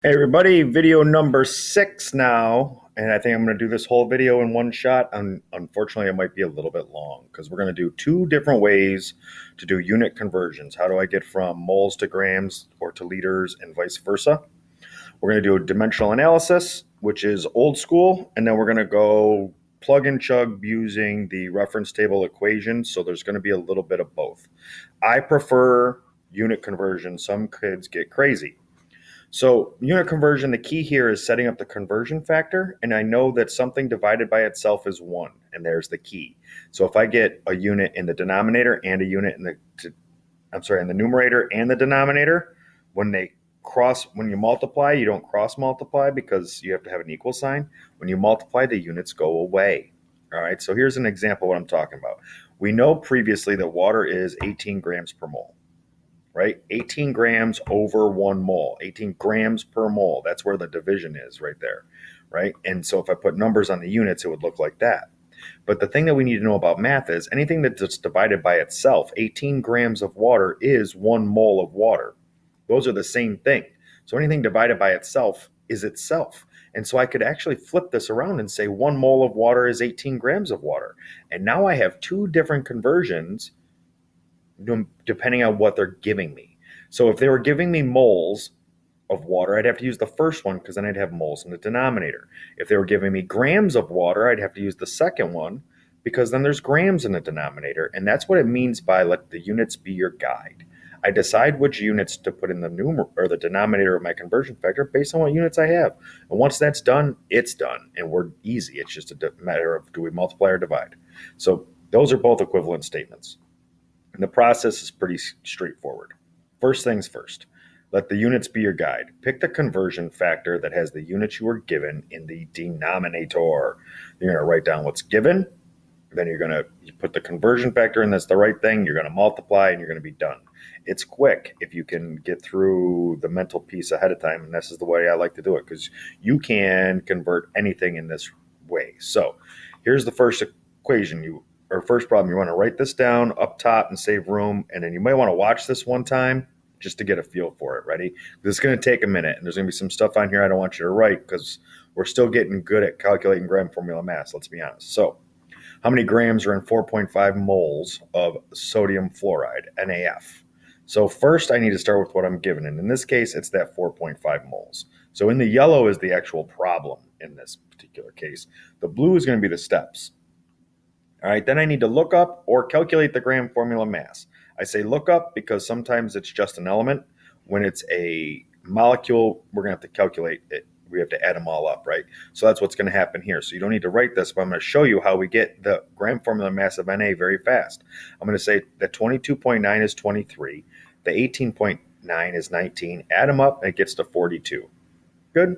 Hey everybody, video number 6 now, and I think I'm going to do this whole video in one shot. Unfortunately, it might be a little bit long because we're going to do two different ways to do unit conversions. How do I get from moles to grams or to liters and vice versa? We're going to do a dimensional analysis, which is old school, and then we're going to go plug and chug using the reference table equation. So there's going to be a little bit of both. I prefer unit conversion. Some kids get crazy. So unit conversion, the key here is setting up the conversion factor. And I know that something divided by itself is 1, and there's the key. So if I get a unit in the denominator and a unit in in the numerator and the denominator, when you multiply, you don't cross multiply because you have to have an equal sign. When you multiply, the units go away. All right, so here's an example of what I'm talking about. We know previously that water is 18 grams per mole, right? 18 grams over 1 mole, 18 grams per mole. That's where the division is right there, right? And so if I put numbers on the units, it would look like that. But the thing that we need to know about math is anything that's divided by itself, 18 grams of water is 1 mole of water. Those are the same thing. So anything divided by itself is itself. And so I could actually flip this around and say 1 mole of water is 18 grams of water. And now I have two different conversions depending on what they're giving me. So if they were giving me moles of water, I'd have to use the first one because then I'd have moles in the denominator. If they were giving me grams of water, I'd have to use the second one because then there's grams in the denominator. And that's what it means by let the units be your guide. I decide which units to put in the numerator or the denominator of my conversion factor based on what units I have. And once that's done, it's done. And we're easy. It's just a matter of do we multiply or divide? So those are both equivalent statements. And the process is pretty straightforward. First things first, let the units be your guide. Pick the conversion factor that has the units you were given in the denominator. You're going to write down what's given. Then you put the conversion factor in, that's the right thing. You're going to multiply and you're going to be done. It's quick if you can get through the mental piece ahead of time. And this is the way I like to do it because you can convert anything in this way. So here's the first equation first problem. You want to write this down up top and save room. And then you might want to watch this one time just to get a feel for it. Ready? This is going to take a minute. And there's going to be some stuff on here I don't want you to write because we're still getting good at calculating gram formula mass. Let's be honest. So how many grams are in 4.5 moles of sodium fluoride, NaF? So first I need to start with what I'm given. And in this case, it's that 4.5 moles. So in the yellow is the actual problem in this particular case. The blue is going to be the steps. All right, then I need to look up or calculate the gram formula mass. I say look up because sometimes it's just an element. When it's a molecule, we're going to have to calculate it. We have to add them all up, right? So that's what's going to happen here. So you don't need to write this, but I'm going to show you how we get the gram formula mass of Na very fast. I'm going to say that 22.9 is 23. The 18.9 is 19. Add them up, and it gets to 42. Good?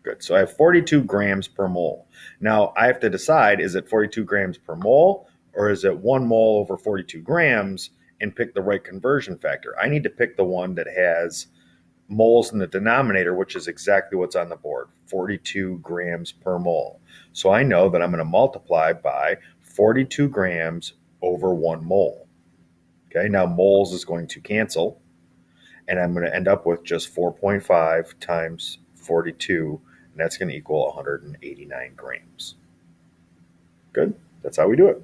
Good. So I have 42 grams per mole. Now I have to decide, is it 42 grams per mole or is it 1 mole over 42 grams and pick the right conversion factor? I need to pick the one that has moles in the denominator, which is exactly what's on the board, 42 grams per mole. So I know that I'm going to multiply by 42 grams over 1 mole. Okay, now moles is going to cancel, and I'm going to end up with just 4.5 times 42, and that's going to equal 189 grams. Good. That's how we do it.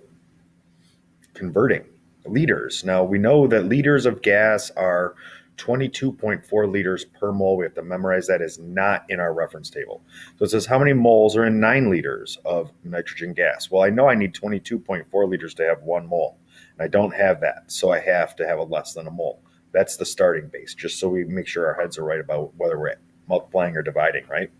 Converting liters. Now we know that liters of gas are 22.4 liters per mole. We have to memorize that is not in our reference table. So it says how many moles are in 9 liters of nitrogen gas? Well, I know I need 22.4 liters to have 1 mole, and I don't have that. So I have to have a less than a mole. That's the starting base, just so we make sure our heads are right about whether we're multiplying or dividing, right?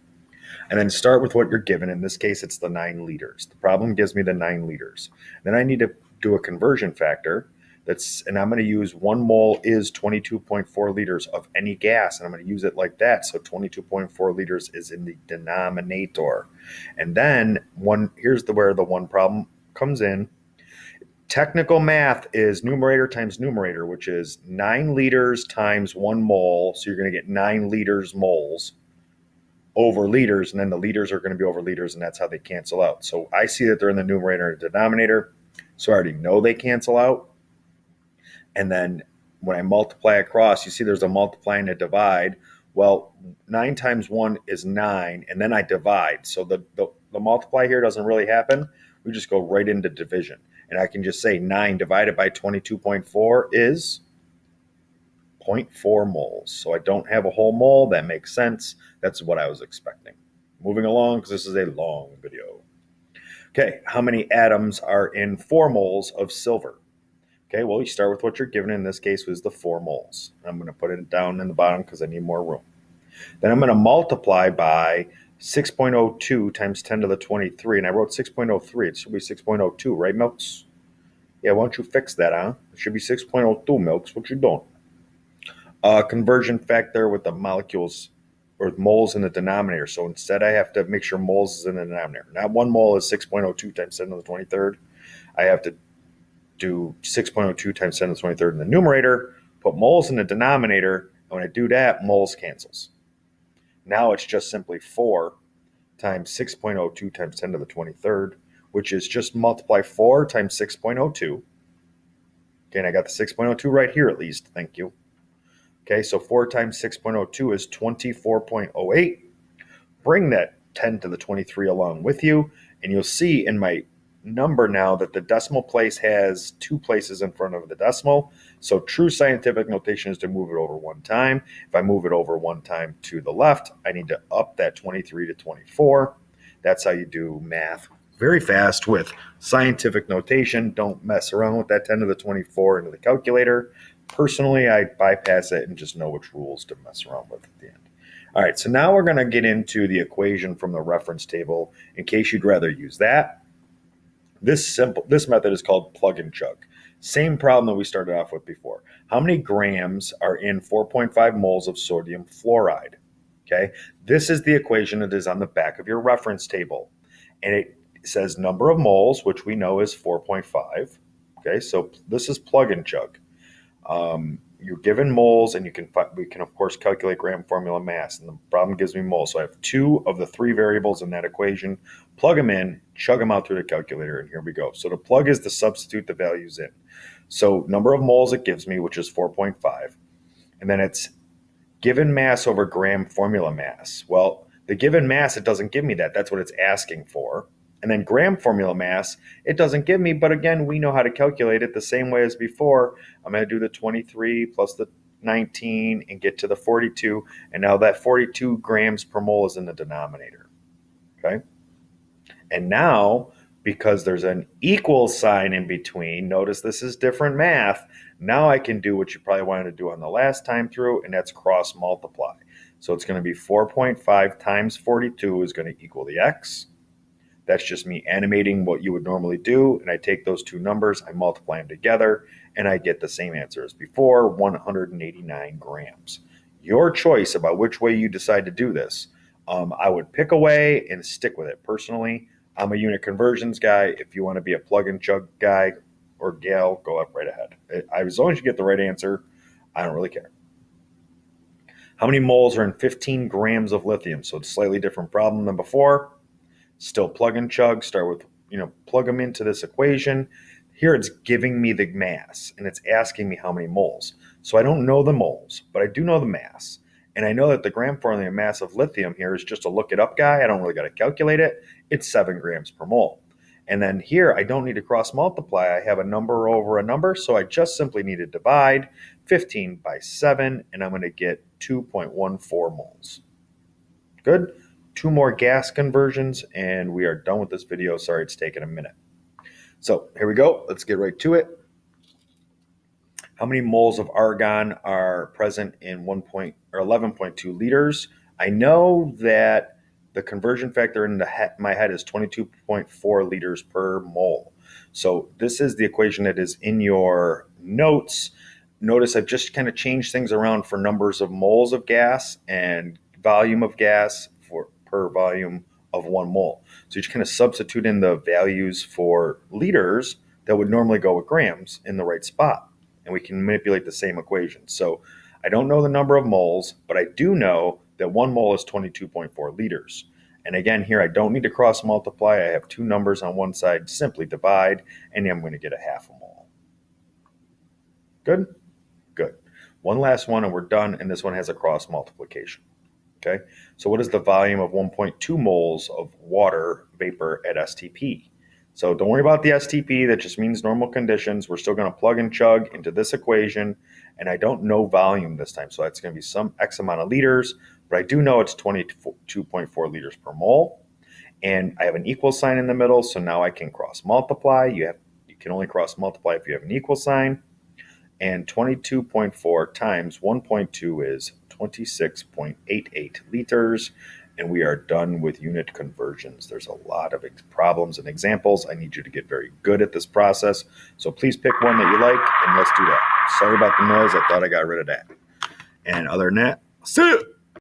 And then start with what you're given. In this case, it's the 9 liters. The problem gives me the 9 liters. Then I need to do a conversion factor and I'm going to use 1 mole is 22.4 liters of any gas, and I'm going to use it like that. So 22.4 liters is in the denominator. And then here's where the one problem comes in. Technical math is numerator times numerator, which is 9 liters times 1 mole. So you're going to get 9 liters moles over liters, and then the liters are going to be over liters, and that's how they cancel out. So I see that they're in the numerator and denominator, so I already know they cancel out. And then when I multiply across, you see there's a multiply and a divide. Well, 9 times 1 is 9, and then I divide. So the multiply here doesn't really happen. We just go right into division. And I can just say 9 divided by 22.4 is 0.4 moles. So I don't have a whole mole. That makes sense. That's what I was expecting. Moving along, because this is a long video. Okay, how many atoms are in 4 moles of silver? Okay, well, you start with what you're given. In this case was the 4 moles. I'm going to put it down in the bottom because I need more room. Then I'm going to multiply by 6.02 times 10 to the 23. And I wrote 6.03. It should be 6.02, right, Milks? Yeah, why don't you fix that, huh? It should be 6.02, Milks. What you doing? Conversion factor with the molecules or moles in the denominator. So instead, I have to make sure moles is in the denominator. Not 1 mole is 6.02 times 10 to the 23rd. I have to do 6.02 times 10 to the 23rd in the numerator, put moles in the denominator, and when I do that, moles cancels. Now it's just simply 4 times 6.02 times 10 to the 23rd, which is just multiply 4 times 6.02. Okay, and I got the 6.02 right here at least. Thank you. Okay, so 4 times 6.02 is 24.08. Bring that 10 to the 23 along with you, and you'll see in my number now that the decimal place has 2 places in front of the decimal. So true scientific notation is to move it over 1 time. If I move it over 1 time to the left, I need to up that 23 to 24. That's how you do math very fast with scientific notation. Don't mess around with that 10 to the 24 into the calculator. Personally, I bypass it and just know which rules to mess around with at the end. All right, so now we're going to get into the equation from the reference table in case you'd rather use that. This method is called plug and chug. Same problem that we started off with before. How many grams are in 4.5 moles of sodium fluoride? Okay, this is the equation that is on the back of your reference table. And it says number of moles, which we know is 4.5. Okay, so this is plug and chug. You're given moles, and we can of course calculate gram formula mass, and the problem gives me moles. So I have 2 of the 3 variables in that equation. Plug them in, chug them out through the calculator, and here we go. So the plug is to substitute the values in. So number of moles it gives me, which is 4.5, and then it's given mass over gram formula mass. Well, the given mass, it doesn't give me that. That's what it's asking for. And then gram formula mass, it doesn't give me, but again, we know how to calculate it the same way as before. I'm going to do the 23 plus the 19 and get to the 42. And now that 42 grams per mole is in the denominator. Okay. And now, because there's an equal sign in between, notice this is different math. Now I can do what you probably wanted to do on the last time through, and that's cross multiply. So it's going to be 4.5 times 42 is going to equal the x. That's just me animating what you would normally do. And I take those 2 numbers, I multiply them together, and I get the same answer as before, 189 grams. Your choice about which way you decide to do this. I would pick a way and stick with it. Personally, I'm a unit conversions guy. If you want to be a plug and chug guy or gal, go up right ahead. As long as you get the right answer, I don't really care. How many moles are in 15 grams of lithium? So it's a slightly different problem than before. Still plug and chug, start with, plug them into this equation. Here it's giving me the mass, and it's asking me how many moles. So I don't know the moles, but I do know the mass. And I know that the gram formula mass of lithium here is just a look it up guy. I don't really got to calculate it. It's 7 grams per mole. And then here, I don't need to cross multiply. I have a number over a number, so I just simply need to divide 15 by 7, and I'm going to get 2.14 moles. Good. 2 more gas conversions, and we are done with this video. Sorry, it's taken a minute. So here we go. Let's get right to it. How many moles of argon are present in 11.2 liters? I know that the conversion factor in my head is 22.4 liters per mole. So this is the equation that is in your notes. Notice I've just kind of changed things around for numbers of moles of gas and volume of gas per volume of 1 mole. So you just kind of substitute in the values for liters that would normally go with grams in the right spot. And we can manipulate the same equation. So I don't know the number of moles, but I do know that 1 mole is 22.4 liters. And again, here I don't need to cross multiply. I have 2 numbers on one side, simply divide, and I'm going to get a half a mole. Good? Good. One last one and we're done, and this one has a cross multiplication. Okay, so what is the volume of 1.2 moles of water vapor at STP? So don't worry about the STP, that just means normal conditions. We're still going to plug and chug into this equation, and I don't know volume this time, so that's going to be some X amount of liters, but I do know it's 22.4 liters per mole, and I have an equal sign in the middle, so now I can cross multiply. You can only cross multiply if you have an equal sign, and 22.4 times 1.2 is 26.88 liters, and we are done with unit conversions. There's a lot of problems and examples. I need you to get very good at this process, so please pick one that you like, and let's do that. Sorry about the noise. I thought I got rid of that. And other than that, see you.